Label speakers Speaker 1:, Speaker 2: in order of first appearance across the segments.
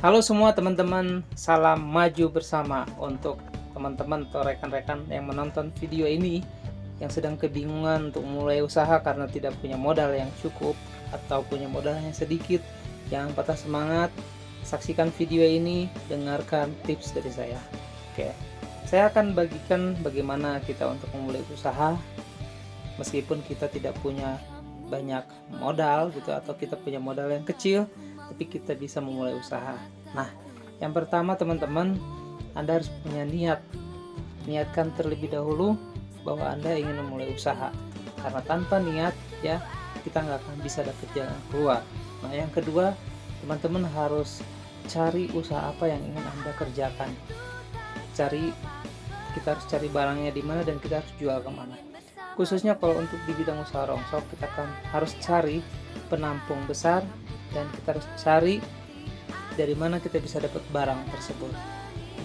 Speaker 1: Halo semua teman-teman, salam maju bersama untuk teman-teman atau rekan-rekan yang menonton video ini yang sedang kebingungan untuk mulai usaha karena tidak punya modal yang cukup atau punya modal yang sedikit. Jangan patah semangat, saksikan video ini, dengarkan tips dari saya. Oke, saya akan bagikan bagaimana kita untuk memulai usaha meskipun kita tidak punya banyak modal gitu, atau kita punya modal yang kecil tapi kita bisa memulai usaha. Nah, yang pertama teman-teman, Anda harus punya niat. Niatkan terlebih dahulu bahwa Anda ingin memulai usaha, karena tanpa niat ya kita nggak akan bisa dapat jalan keluar. Nah, yang kedua, teman-teman harus cari usaha apa yang ingin Anda kerjakan. Kita harus cari barangnya di mana dan kita harus jual kemana. Khususnya kalau untuk di bidang usaha rongsok, kita harus cari penampung besar dan kita harus cari dari mana kita bisa dapat barang tersebut.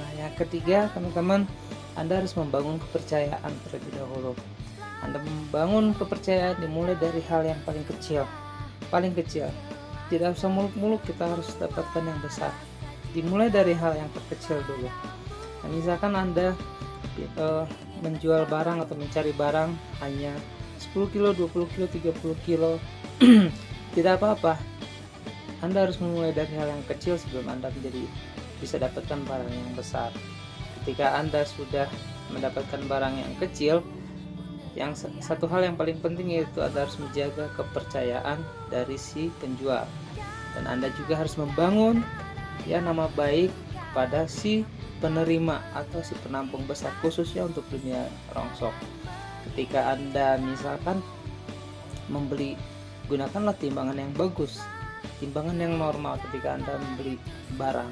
Speaker 1: Nah, yang ketiga teman-teman, Anda harus membangun kepercayaan terlebih dahulu. Anda membangun kepercayaan dimulai dari hal yang paling kecil. Tidak usah muluk-muluk kita harus dapatkan yang besar. Dimulai dari hal yang terkecil dulu. Nah, misalkan Anda menjual barang atau mencari barang hanya 10 kilo, 20 kilo, 30 kilo tidak apa-apa. Anda harus memulai dari hal yang kecil sebelum Anda bisa dapatkan barang yang besar. Ketika Anda sudah mendapatkan barang yang kecil, satu hal yang paling penting yaitu Anda harus menjaga kepercayaan dari si penjual, dan Anda juga harus membangun nama baik pada si penerima atau si penampung besar, khususnya untuk dunia rongsok. Ketika Anda misalkan membeli, gunakanlah timbangan yang bagus, timbangan yang normal ketika Anda membeli barang,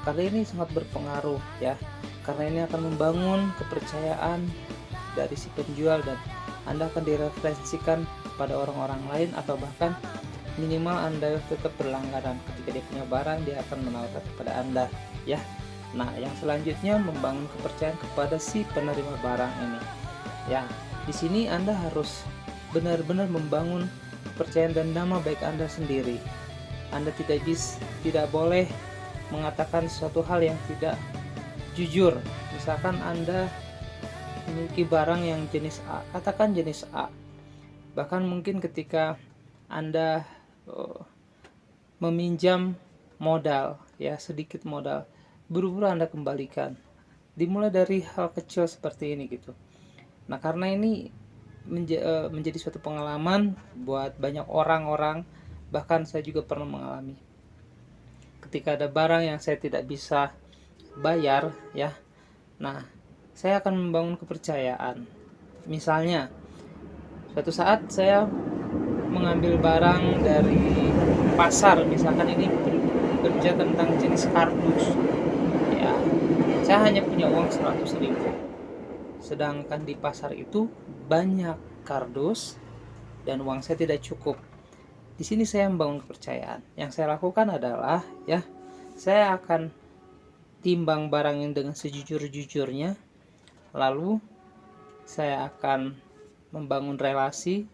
Speaker 1: karena ini sangat berpengaruh ya, karena ini akan membangun kepercayaan dari si penjual dan Anda akan direferensikan pada orang-orang lain, atau bahkan minimal Anda tetap berlangganan. Ketika dia punya barang, dia akan menawarkan kepada Anda ya. Nah, yang selanjutnya membangun kepercayaan kepada si penerima barang ini. Ya, di sini Anda harus benar-benar membangun kepercayaan dan nama baik Anda sendiri. Anda tidak boleh mengatakan suatu hal yang tidak jujur. Misalkan Anda memiliki barang yang jenis A, katakan jenis A. Bahkan mungkin ketika Anda meminjam modal ya, sedikit modal, buru-buru Anda kembalikan. Dimulai dari hal kecil seperti ini gitu. Nah, karena ini menjadi suatu pengalaman buat banyak orang-orang, bahkan saya juga pernah mengalami. Ketika ada barang yang saya tidak bisa bayar ya, nah saya akan membangun kepercayaan. Misalnya suatu saat saya mengambil barang dari pasar, misalkan ini berbicara tentang jenis kardus ya, saya hanya punya uang 100.000, sedangkan di pasar itu banyak kardus dan uang saya tidak cukup. Di sini saya membangun kepercayaan. Yang saya lakukan adalah ya, saya akan timbang barang yang dengan sejujur-jujurnya, lalu saya akan membangun relasi